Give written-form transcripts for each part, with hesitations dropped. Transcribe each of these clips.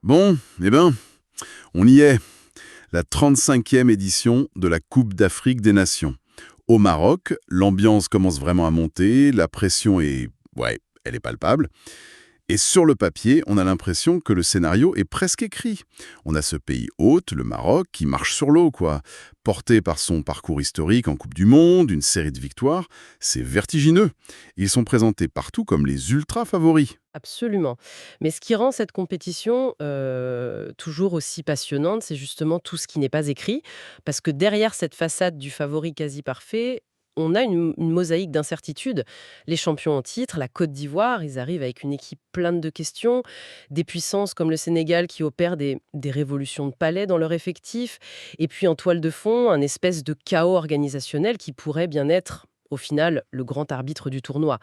Bon, eh ben, on y est. La 35e édition de la Coupe d'Afrique des Nations. Au Maroc, l'ambiance commence vraiment à monter, la pression est... ouais, elle est palpable. Et sur le papier, on a l'impression que le scénario est presque écrit. On a ce pays hôte, le Maroc, qui marche sur l'eau, quoi. Porté par son parcours historique en Coupe du Monde, une série de victoires, c'est vertigineux. Ils sont présentés partout comme les ultra favoris. Absolument. Mais ce qui rend cette compétition, toujours aussi passionnante, c'est justement tout ce qui n'est pas écrit. Parce que derrière cette façade du favori quasi parfait, on a une mosaïque d'incertitudes. Les champions en titre, la Côte d'Ivoire, ils arrivent avec une équipe pleine de questions, des puissances comme le Sénégal qui opèrent des révolutions de palais dans leur effectif, et puis en toile de fond, un espèce de chaos organisationnel qui pourrait bien être, au final, le grand arbitre du tournoi.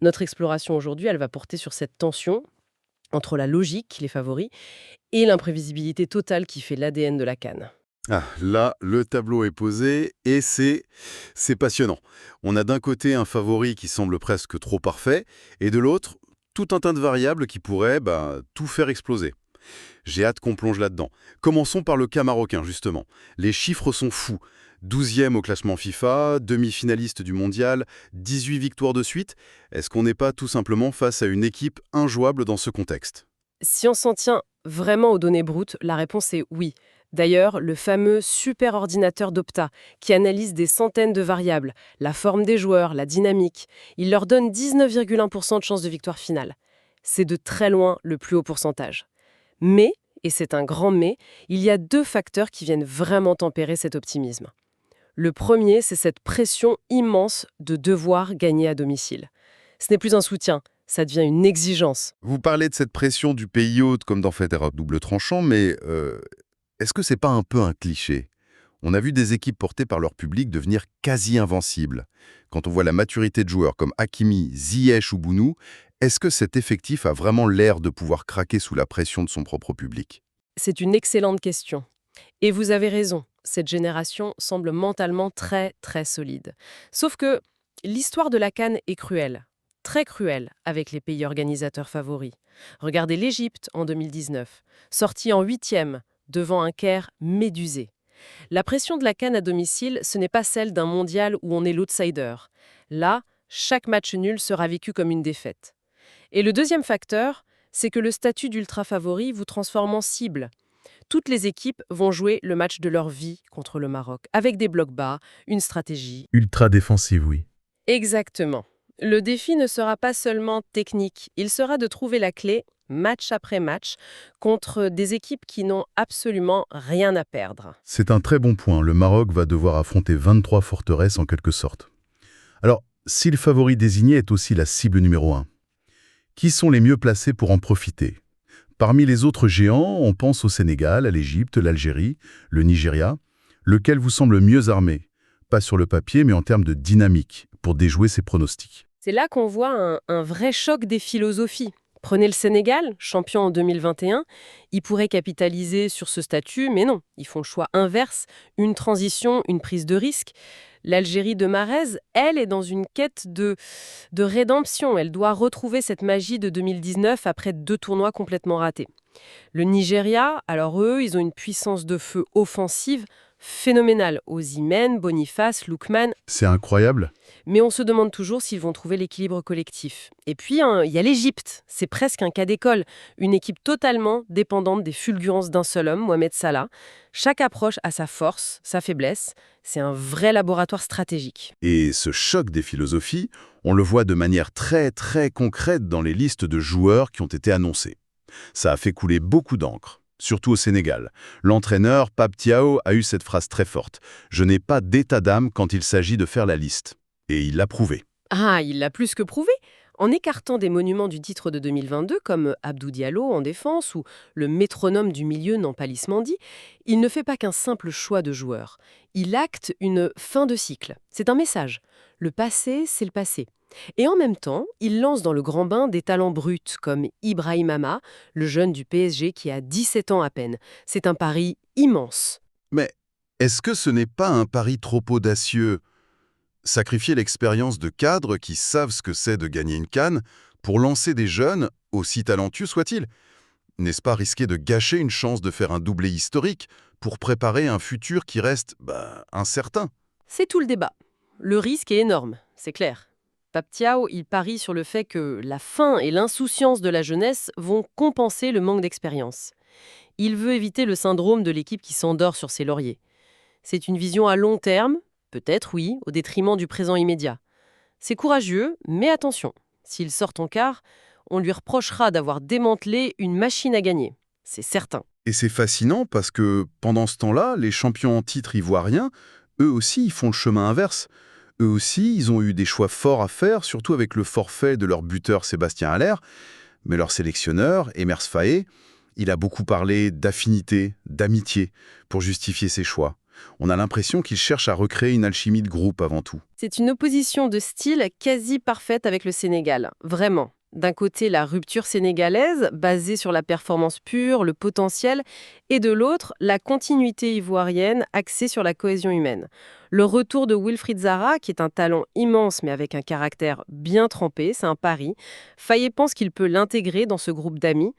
Notre exploration aujourd'hui, elle va porter sur cette tension entre la logique, les favoris, et l'imprévisibilité totale qui fait l'ADN de la CAN. Ah, là, le tableau est posé et c'est passionnant. On a d'un côté un favori qui semble presque trop parfait et de l'autre, tout un tas de variables qui pourraient tout faire exploser. J'ai hâte qu'on plonge là-dedans. Commençons par le cas marocain, justement. Les chiffres sont fous. 12e au classement FIFA, demi-finaliste du mondial, 18 victoires de suite. Est-ce qu'on n'est pas tout simplement face à une équipe injouable dans ce contexte? Si on s'en tient vraiment aux données brutes, la réponse est oui. D'ailleurs, le fameux superordinateur d'Opta, qui analyse des centaines de variables, la forme des joueurs, la dynamique, il leur donne 19,1% de chance de victoire finale. C'est de très loin le plus haut pourcentage. Mais, et c'est un grand mais, il y a deux facteurs qui viennent vraiment tempérer cet optimisme. Le premier, c'est cette pression immense de devoir gagner à domicile. Ce n'est plus un soutien, ça devient une exigence. Vous parlez de cette pression du pays hôte comme dans Federer double tranchant, mais est-ce que c'est pas un peu un cliché? On a vu des équipes portées par leur public devenir quasi invincibles. Quand on voit la maturité de joueurs comme Hakimi, Ziyech ou Bounou, est-ce que cet effectif a vraiment l'air de pouvoir craquer sous la pression de son propre public? C'est une excellente question. Et vous avez raison, cette génération semble mentalement très très solide. Sauf que l'histoire de la CAN est cruelle, très cruelle avec les pays organisateurs favoris. Regardez l'Égypte en 2019, sortie en huitième devant un Caire médusé. La pression de la CAN à domicile, ce n'est pas celle d'un mondial où on est l'outsider. Là, chaque match nul sera vécu comme une défaite. Et le deuxième facteur, c'est que le statut d'ultra favori vous transforme en cible. Toutes les équipes vont jouer le match de leur vie contre le Maroc, avec des blocs bas, une stratégie. Ultra défensive, oui. Exactement. Le défi ne sera pas seulement technique, il sera de trouver la clé, match après match, contre des équipes qui n'ont absolument rien à perdre. C'est un très bon point. Le Maroc va devoir affronter 23 forteresses en quelque sorte. Alors, si le favori désigné est aussi la cible numéro un, qui sont les mieux placés pour en profiter? Parmi les autres géants, on pense au Sénégal, à l'Égypte, l'Algérie, le Nigeria. Lequel vous semble mieux armé? Pas sur le papier, mais en termes de dynamique, pour déjouer ses pronostics. C'est là qu'on voit un vrai choc des philosophies. Prenez le Sénégal, champion en 2021, ils pourraient capitaliser sur ce statut, mais non, ils font le choix inverse, une transition, une prise de risque. L'Algérie de Mahrez, elle, est dans une quête de rédemption. Elle doit retrouver cette magie de 2019 après deux tournois complètement ratés. Le Nigeria, alors eux, ils ont une puissance de feu offensive phénoménale. Osimhen, Boniface, Lookman. C'est incroyable. Mais on se demande toujours s'ils vont trouver l'équilibre collectif. Et puis, il y a l'Égypte. C'est presque un cas d'école. Une équipe totalement dépendante des fulgurances d'un seul homme, Mohamed Salah. Chaque approche a sa force, sa faiblesse. C'est un vrai laboratoire stratégique. Et ce choc des philosophies, on le voit de manière très très concrète dans les listes de joueurs qui ont été annoncés. Ça a fait couler beaucoup d'encre, surtout au Sénégal. L'entraîneur, Pape Thiaw, a eu cette phrase très forte: «Je n'ai pas d'état d'âme quand il s'agit de faire la liste». Et il l'a prouvé. Ah, il l'a plus que prouvé. En écartant des monuments du titre de 2022 comme Abdou Diallo en défense ou le métronome du milieu Nampalys Mendy, il ne fait pas qu'un simple choix de joueur. Il acte une fin de cycle. C'est un message. Le passé, c'est le passé. Et en même temps, il lance dans le grand bain des talents bruts comme Ibrahimama, le jeune du PSG qui a 17 ans à peine. C'est un pari immense. Mais est-ce que ce n'est pas un pari trop audacieux? Sacrifier l'expérience de cadres qui savent ce que c'est de gagner une CAN pour lancer des jeunes, aussi talentueux soient-ils? N'est-ce pas risquer de gâcher une chance de faire un doublé historique pour préparer un futur qui reste, incertain? C'est tout le débat. Le risque est énorme, c'est clair. Pape Thiaw, il parie sur le fait que la faim et l'insouciance de la jeunesse vont compenser le manque d'expérience. Il veut éviter le syndrome de l'équipe qui s'endort sur ses lauriers. C'est une vision à long terme, peut-être oui, au détriment du présent immédiat. C'est courageux, mais attention, s'il sort en quart, on lui reprochera d'avoir démantelé une machine à gagner. C'est certain. Et c'est fascinant parce que pendant ce temps-là, les champions en titre ivoiriens, eux aussi, ils font le chemin inverse. Eux aussi, ils ont eu des choix forts à faire, surtout avec le forfait de leur buteur Sébastien Haller. Mais leur sélectionneur, Emers Faé, il a beaucoup parlé d'affinité, d'amitié, pour justifier ses choix. On a l'impression qu'il cherche à recréer une alchimie de groupe avant tout. C'est une opposition de style quasi parfaite avec le Sénégal, vraiment. D'un côté, la rupture sénégalaise, basée sur la performance pure, le potentiel, et de l'autre, la continuité ivoirienne, axée sur la cohésion humaine. Le retour de Wilfried Zaha, qui est un talent immense mais avec un caractère bien trempé, c'est un pari. Faye pense qu'il peut l'intégrer dans ce groupe d'amis.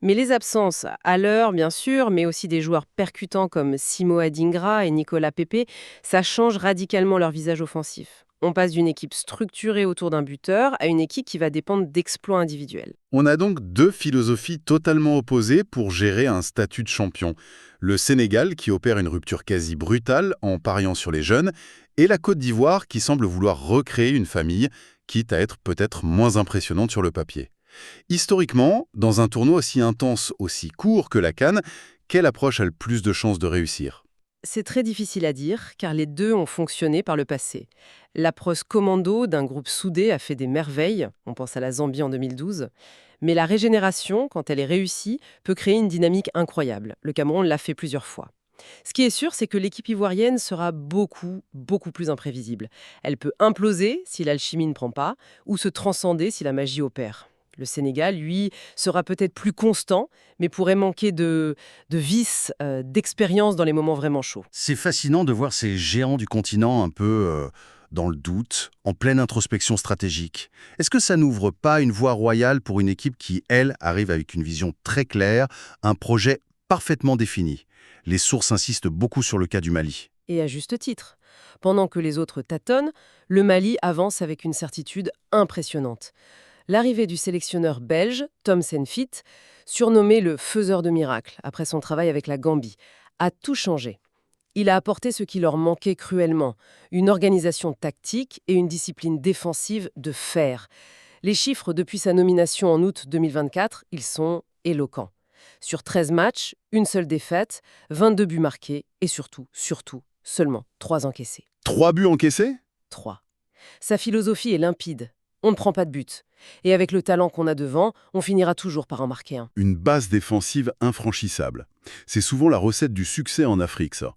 Mais les absences, à l'heure bien sûr, mais aussi des joueurs percutants comme Simo Adingra et Nicolas Pepe, ça change radicalement leur visage offensif. On passe d'une équipe structurée autour d'un buteur à une équipe qui va dépendre d'exploits individuels. On a donc deux philosophies totalement opposées pour gérer un statut de champion. Le Sénégal, qui opère une rupture quasi brutale en pariant sur les jeunes, et la Côte d'Ivoire, qui semble vouloir recréer une famille, quitte à être peut-être moins impressionnante sur le papier. Historiquement, dans un tournoi aussi intense, aussi court que la CAN, quelle approche a le plus de chances de réussir? C'est très difficile à dire, car les deux ont fonctionné par le passé. L'approche commando d'un groupe soudé a fait des merveilles, on pense à la Zambie en 2012, mais la régénération, quand elle est réussie, peut créer une dynamique incroyable. Le Cameroun l'a fait plusieurs fois. Ce qui est sûr, c'est que l'équipe ivoirienne sera beaucoup, beaucoup plus imprévisible. Elle peut imploser si l'alchimie ne prend pas, ou se transcender si la magie opère. Le Sénégal, lui, sera peut-être plus constant, mais pourrait manquer de vices, d'expérience dans les moments vraiment chauds. C'est fascinant de voir ces géants du continent un peu dans le doute, en pleine introspection stratégique. Est-ce que ça n'ouvre pas une voie royale pour une équipe qui, elle, arrive avec une vision très claire, un projet parfaitement défini? Les sources insistent beaucoup sur le cas du Mali. Et à juste titre. Pendant que les autres tâtonnent, le Mali avance avec une certitude impressionnante. L'arrivée du sélectionneur belge, Tom Saintfiet, surnommé le faiseur de miracles après son travail avec la Gambie, a tout changé. Il a apporté ce qui leur manquait cruellement, une organisation tactique et une discipline défensive de fer. Les chiffres depuis sa nomination en août 2024, ils sont éloquents. Sur 13 matchs, une seule défaite, 22 buts marqués et surtout, seulement 3 encaissés. 3 buts encaissés? 3. Sa philosophie est limpide. On ne prend pas de but. Et avec le talent qu'on a devant, on finira toujours par en marquer un. Une base défensive infranchissable. C'est souvent la recette du succès en Afrique, ça.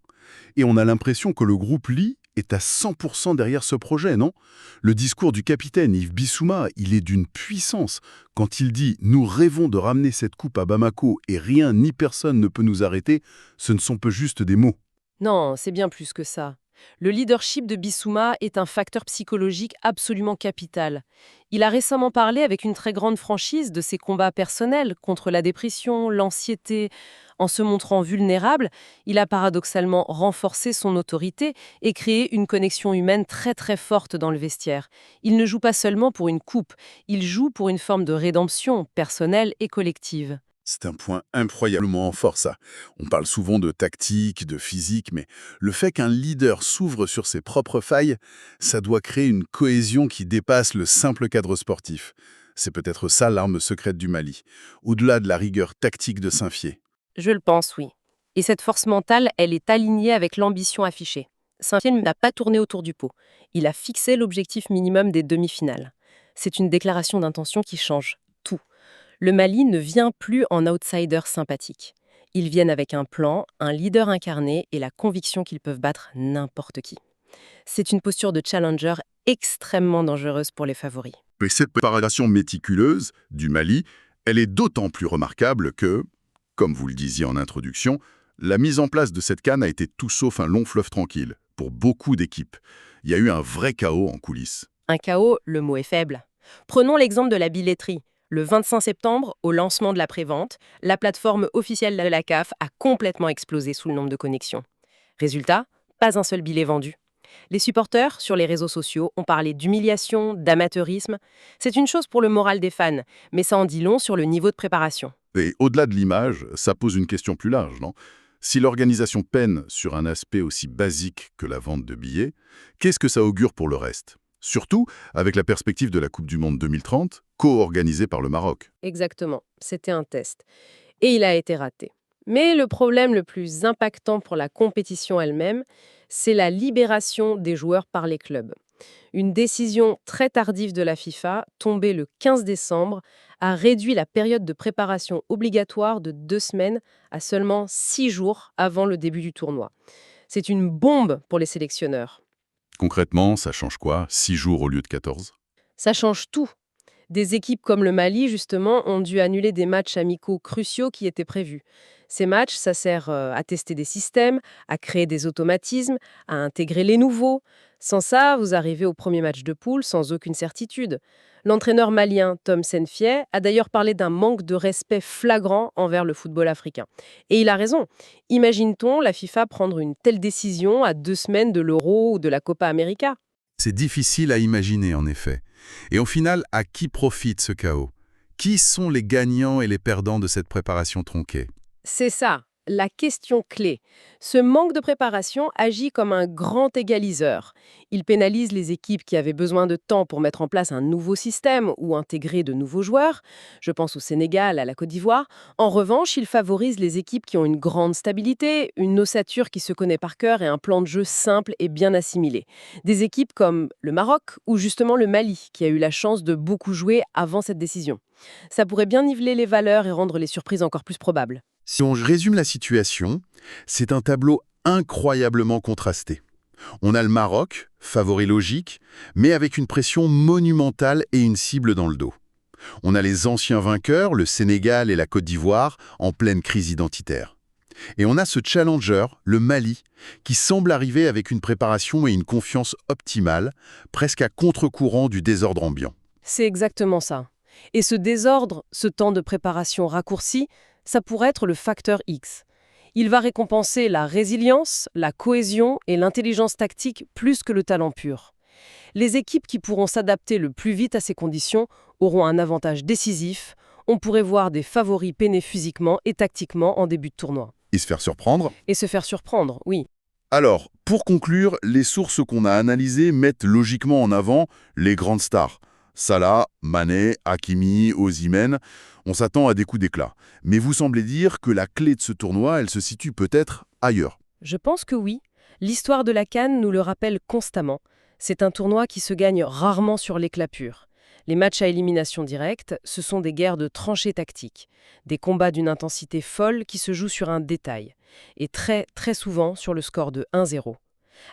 Et on a l'impression que le groupe Lee est à 100% derrière ce projet, non? Le discours du capitaine Yves Bissouma, il est d'une puissance. Quand il dit « Nous rêvons de ramener cette coupe à Bamako et rien ni personne ne peut nous arrêter », ce ne sont pas juste des mots. Non, c'est bien plus que ça. Le leadership de Bissouma est un facteur psychologique absolument capital. Il a récemment parlé avec une très grande franchise de ses combats personnels contre la dépression, l'anxiété. En se montrant vulnérable, il a paradoxalement renforcé son autorité et créé une connexion humaine très très forte dans le vestiaire. Il ne joue pas seulement pour une coupe, il joue pour une forme de rédemption personnelle et collective. C'est un point incroyablement fort, ça. On parle souvent de tactique, de physique, mais le fait qu'un leader s'ouvre sur ses propres failles, ça doit créer une cohésion qui dépasse le simple cadre sportif. C'est peut-être ça l'arme secrète du Mali, au-delà de la rigueur tactique de Saint-Fié. Je le pense, oui. Et cette force mentale, elle est alignée avec l'ambition affichée. Saint-Fié n'a pas tourné autour du pot. Il a fixé l'objectif minimum des demi-finales. C'est une déclaration d'intention qui change tout. Le Mali ne vient plus en outsider sympathique. Ils viennent avec un plan, un leader incarné et la conviction qu'ils peuvent battre n'importe qui. C'est une posture de challenger extrêmement dangereuse pour les favoris. Mais cette préparation méticuleuse du Mali, elle est d'autant plus remarquable que, comme vous le disiez en introduction, la mise en place de cette CAN a été tout sauf un long fleuve tranquille, pour beaucoup d'équipes. Il y a eu un vrai chaos en coulisses. Un chaos, le mot est faible. Prenons l'exemple de la billetterie. Le 25 septembre, au lancement de la prévente, la plateforme officielle de la CAF a complètement explosé sous le nombre de connexions. Résultat, pas un seul billet vendu. Les supporters, sur les réseaux sociaux, ont parlé d'humiliation, d'amateurisme. C'est une chose pour le moral des fans, mais ça en dit long sur le niveau de préparation. Et au-delà de l'image, ça pose une question plus large, non? Si l'organisation peine sur un aspect aussi basique que la vente de billets, qu'est-ce que ça augure pour le reste? Surtout avec la perspective de la Coupe du Monde 2030, co-organisée par le Maroc. Exactement, c'était un test. Et il a été raté. Mais le problème le plus impactant pour la compétition elle-même, c'est la libération des joueurs par les clubs. Une décision très tardive de la FIFA, tombée le 15 décembre, a réduit la période de préparation obligatoire de 2 semaines à seulement 6 jours avant le début du tournoi. C'est une bombe pour les sélectionneurs. Concrètement, ça change quoi? 6 jours au lieu de 14? Ça change tout. Des équipes comme le Mali, justement, ont dû annuler des matchs amicaux cruciaux qui étaient prévus. Ces matchs, ça sert à tester des systèmes, à créer des automatismes, à intégrer les nouveaux. Sans ça, vous arrivez au premier match de poule sans aucune certitude. L'entraîneur malien Tom Senfieh a d'ailleurs parlé d'un manque de respect flagrant envers le football africain. Et il a raison. Imagine-t-on la FIFA prendre une telle décision à 2 semaines de l'Euro ou de la Copa América? C'est difficile à imaginer, en effet. Et au final, à qui profite ce chaos? Qui sont les gagnants et les perdants de cette préparation tronquée? C'est ça, la question clé. Ce manque de préparation agit comme un grand égaliseur. Il pénalise les équipes qui avaient besoin de temps pour mettre en place un nouveau système ou intégrer de nouveaux joueurs. Je pense au Sénégal, à la Côte d'Ivoire. En revanche, il favorise les équipes qui ont une grande stabilité, une ossature qui se connaît par cœur et un plan de jeu simple et bien assimilé. Des équipes comme le Maroc ou justement le Mali, qui a eu la chance de beaucoup jouer avant cette décision. Ça pourrait bien niveler les valeurs et rendre les surprises encore plus probables. Si on résume la situation, c'est un tableau incroyablement contrasté. On a le Maroc, favori logique, mais avec une pression monumentale et une cible dans le dos. On a les anciens vainqueurs, le Sénégal et la Côte d'Ivoire, en pleine crise identitaire. Et on a ce challenger, le Mali, qui semble arriver avec une préparation et une confiance optimale, presque à contre-courant du désordre ambiant. C'est exactement ça. Et ce désordre, ce temps de préparation raccourci, ça pourrait être le facteur X. Il va récompenser la résilience, la cohésion et l'intelligence tactique plus que le talent pur. Les équipes qui pourront s'adapter le plus vite à ces conditions auront un avantage décisif. On pourrait voir des favoris peiner physiquement et tactiquement en début de tournoi. Et se faire surprendre. Et se faire surprendre, oui. Alors, pour conclure, les sources qu'on a analysées mettent logiquement en avant les grandes stars. Salah, Mané, Hakimi, Osimhen, on s'attend à des coups d'éclat. Mais vous semblez dire que la clé de ce tournoi, elle se situe peut-être ailleurs. Je pense que oui. L'histoire de la CAN nous le rappelle constamment. C'est un tournoi qui se gagne rarement sur l'éclat pur. Les matchs à élimination directe, ce sont des guerres de tranchées tactiques, des combats d'une intensité folle qui se jouent sur un détail, et très, très souvent sur le score de 1-0.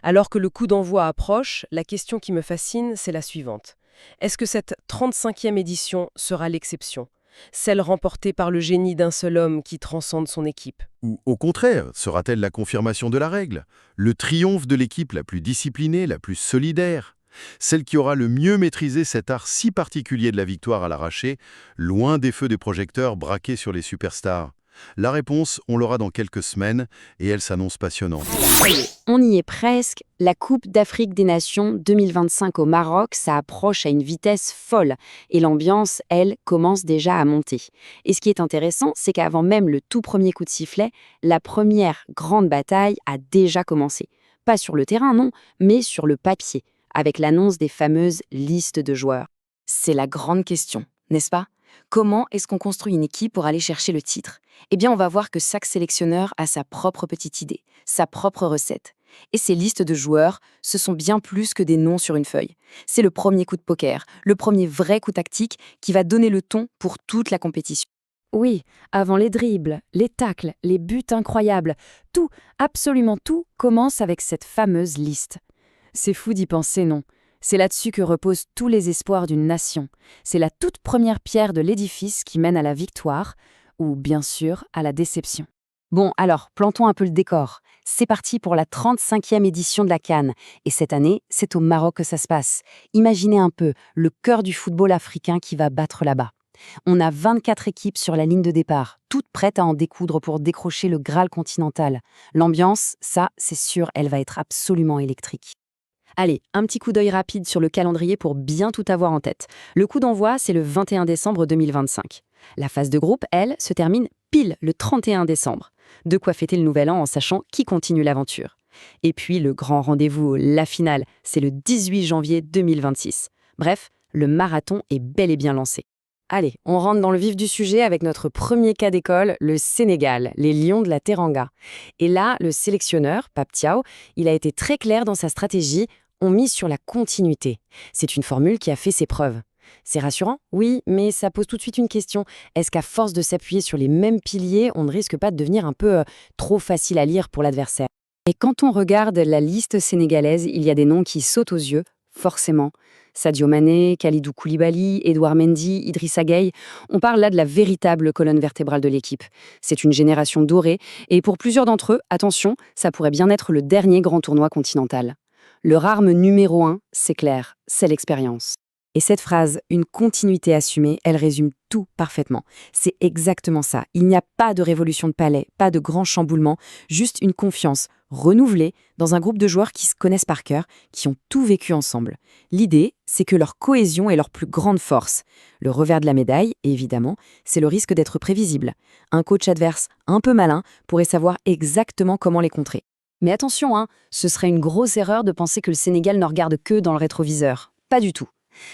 Alors que le coup d'envoi approche, la question qui me fascine, c'est la suivante. Est-ce que cette 35e édition sera l'exception? Celle remportée par le génie d'un seul homme qui transcende son équipe? Ou au contraire, sera-t-elle la confirmation de la règle? Le triomphe de l'équipe la plus disciplinée, la plus solidaire? Celle qui aura le mieux maîtrisé cet art si particulier de la victoire à l'arraché, loin des feux des projecteurs braqués sur les superstars? La réponse, on l'aura dans quelques semaines, et elle s'annonce passionnante. Ça y est, on y est presque. La Coupe d'Afrique des Nations 2025 au Maroc, ça approche à une vitesse folle. Et l'ambiance, elle, commence déjà à monter. Et ce qui est intéressant, c'est qu'avant même le tout premier coup de sifflet, la première grande bataille a déjà commencé. Pas sur le terrain, non, mais sur le papier, avec l'annonce des fameuses listes de joueurs. C'est la grande question, n'est-ce pas ? Comment est-ce qu'on construit une équipe pour aller chercher le titre? Eh bien, on va voir que chaque sélectionneur a sa propre petite idée, sa propre recette. Et ces listes de joueurs, ce sont bien plus que des noms sur une feuille. C'est le premier coup de poker, le premier vrai coup tactique qui va donner le ton pour toute la compétition. Oui, avant les dribbles, les tacles, les buts incroyables, tout, absolument tout, commence avec cette fameuse liste. C'est fou d'y penser, non? C'est là-dessus que reposent tous les espoirs d'une nation. C'est la toute première pierre de l'édifice qui mène à la victoire, ou bien sûr à la déception. Bon, alors, plantons un peu le décor. C'est parti pour la 35e édition de la CAN. Et cette année, c'est au Maroc que ça se passe. Imaginez un peu le cœur du football africain qui va battre là-bas. On a 24 équipes sur la ligne de départ, toutes prêtes à en découdre pour décrocher le Graal continental. L'ambiance, ça, c'est sûr, elle va être absolument électrique. Allez, un petit coup d'œil rapide sur le calendrier pour bien tout avoir en tête. Le coup d'envoi, c'est le 21 décembre 2025. La phase de groupe, elle, se termine pile le 31 décembre. De quoi fêter le nouvel an en sachant qui continue l'aventure. Et puis le grand rendez-vous, la finale, c'est le 18 janvier 2026. Bref, le marathon est bel et bien lancé. Allez, on rentre dans le vif du sujet avec notre premier cas d'école, le Sénégal, les Lions de la Teranga. Et là, le sélectionneur, Pape Thiaw, il a été très clair dans sa stratégie, on mise sur la continuité. C'est une formule qui a fait ses preuves. C'est rassurant, oui, mais ça pose tout de suite une question. Est-ce qu'à force de s'appuyer sur les mêmes piliers, on ne risque pas de devenir un peu trop facile à lire pour l'adversaire? Et quand on regarde la liste sénégalaise, il y a des noms qui sautent aux yeux, forcément. Sadio Mané, Kalidou Koulibaly, Edouard Mendy, Idrissa Gueye, on parle là de la véritable colonne vertébrale de l'équipe. C'est une génération dorée, et pour plusieurs d'entre eux, attention, ça pourrait bien être le dernier grand tournoi continental. Leur arme numéro 1, c'est clair, c'est l'expérience. Et cette phrase, une continuité assumée, elle résume tout parfaitement. C'est exactement ça. Il n'y a pas de révolution de palais, pas de grand chamboulement, juste une confiance renouvelée dans un groupe de joueurs qui se connaissent par cœur, qui ont tout vécu ensemble. L'idée, c'est que leur cohésion est leur plus grande force. Le revers de la médaille, évidemment, c'est le risque d'être prévisible. Un coach adverse un peu malin pourrait savoir exactement comment les contrer. Mais attention, ce serait une grosse erreur de penser que le Sénégal ne regarde que dans le rétroviseur. Pas du tout.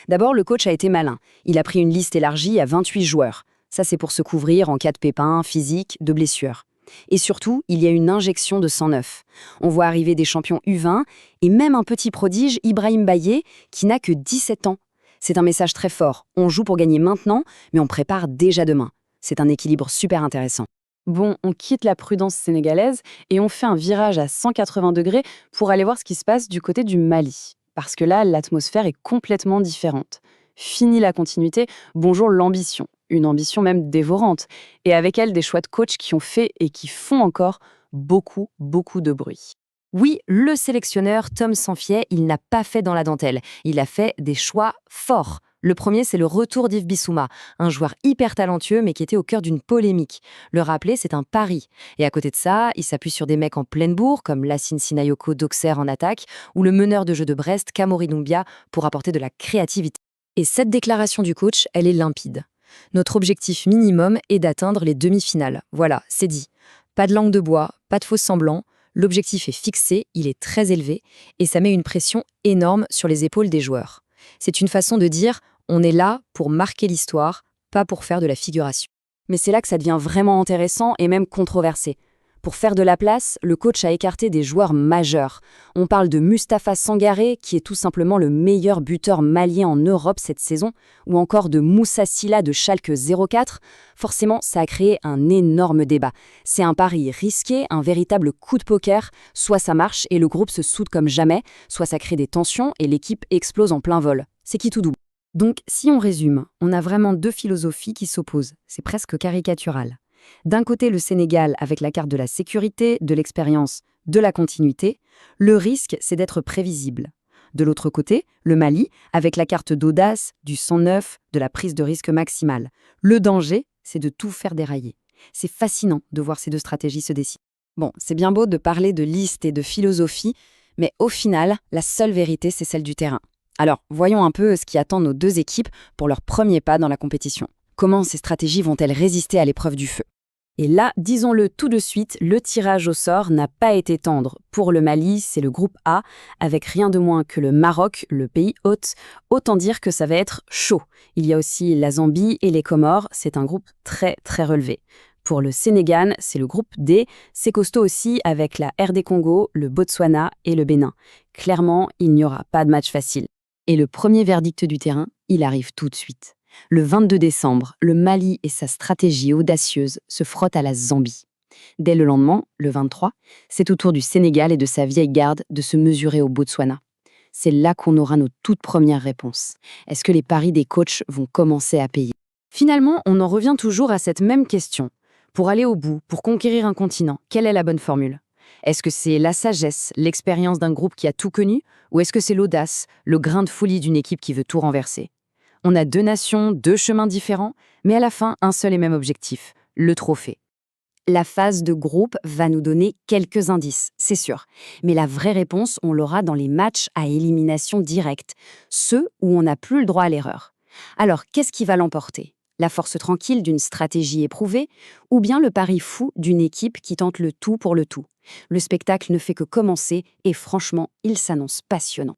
D'abord, le coach a été malin. Il a pris une liste élargie à 28 joueurs. Ça, c'est pour se couvrir en cas de pépins physiques, de blessures. Et surtout, il y a une injection de sang neuf. On voit arriver des champions U20 et même un petit prodige, Ibrahim Baye, qui n'a que 17 ans. C'est un message très fort. On joue pour gagner maintenant, mais on prépare déjà demain. C'est un équilibre super intéressant. Bon, on quitte la prudence sénégalaise et on fait un virage à 180 degrés pour aller voir ce qui se passe du côté du Mali. Parce que là, l'atmosphère est complètement différente. Fini la continuité, bonjour l'ambition. Une ambition même dévorante. Et avec elle, des choix de coach qui ont fait et qui font encore beaucoup de bruit. Oui, le sélectionneur Tom Samphiet, il n'a pas fait dans la dentelle. Il a fait des choix forts. Le premier, c'est le retour d'Yves Bissouma, un joueur hyper talentueux mais qui était au cœur d'une polémique. Le rappeler, c'est un pari. Et à côté de ça, il s'appuie sur des mecs en pleine bourre, comme Lassine Sinayoko d'Auxerre en attaque, ou le meneur de jeu de Brest, Kamori Doumbia, pour apporter de la créativité. Et cette déclaration du coach, elle est limpide. Notre objectif minimum est d'atteindre les demi-finales. Voilà, c'est dit. Pas de langue de bois, pas de faux semblants. L'objectif est fixé, il est très élevé, et ça met une pression énorme sur les épaules des joueurs. C'est une façon de dire on est là pour marquer l'histoire, pas pour faire de la figuration. Mais c'est là que ça devient vraiment intéressant et même controversé. Pour faire de la place, le coach a écarté des joueurs majeurs. On parle de Mustapha Sangaré, qui est tout simplement le meilleur buteur malien en Europe cette saison, ou encore de Moussa Silla de Schalke 04. Forcément, ça a créé un énorme débat. C'est un pari risqué, un véritable coup de poker. Soit ça marche et le groupe se soude comme jamais, soit ça crée des tensions et l'équipe explose en plein vol. C'est qui tout double. Donc, si on résume, on a vraiment deux philosophies qui s'opposent. C'est presque caricatural. D'un côté, le Sénégal avec la carte de la sécurité, de l'expérience, de la continuité. Le risque, c'est d'être prévisible. De l'autre côté, le Mali avec la carte d'audace, du sang neuf, de la prise de risque maximale. Le danger, c'est de tout faire dérailler. C'est fascinant de voir ces deux stratégies se dessiner. Bon, c'est bien beau de parler de liste et de philosophie, mais au final, la seule vérité, c'est celle du terrain. Alors, voyons un peu ce qui attend nos deux équipes pour leur premier pas dans la compétition. Comment ces stratégies vont-elles résister à l'épreuve du feu? Et là, disons-le tout de suite, le tirage au sort n'a pas été tendre. Pour le Mali, c'est le groupe A, avec rien de moins que le Maroc, le pays hôte. Autant dire que ça va être chaud. Il y a aussi la Zambie et les Comores, c'est un groupe très relevé. Pour le Sénégal, c'est le groupe D, c'est costaud aussi avec la RD Congo, le Botswana et le Bénin. Clairement, il n'y aura pas de match facile. Et le premier verdict du terrain, il arrive tout de suite. Le 22 décembre, le Mali et sa stratégie audacieuse se frottent à la Zambie. Dès le lendemain, le 23, c'est au tour du Sénégal et de sa vieille garde de se mesurer au Botswana. C'est là qu'on aura nos toutes premières réponses. Est-ce que les paris des coachs vont commencer à payer? Finalement, on en revient toujours à cette même question. Pour aller au bout, pour conquérir un continent, quelle est la bonne formule? Est-ce que c'est la sagesse, l'expérience d'un groupe qui a tout connu? Ou est-ce que c'est l'audace, le grain de folie d'une équipe qui veut tout renverser? On a 2 nations, 2 chemins différents, mais à la fin, un seul et même objectif, le trophée. La phase de groupe va nous donner quelques indices, c'est sûr. Mais la vraie réponse, on l'aura dans les matchs à élimination directe, ceux où on n'a plus le droit à l'erreur. Alors, qu'est-ce qui va l'emporter ? La force tranquille d'une stratégie éprouvée ou bien le pari fou d'une équipe qui tente le tout pour le tout ? Le spectacle ne fait que commencer et franchement, il s'annonce passionnant.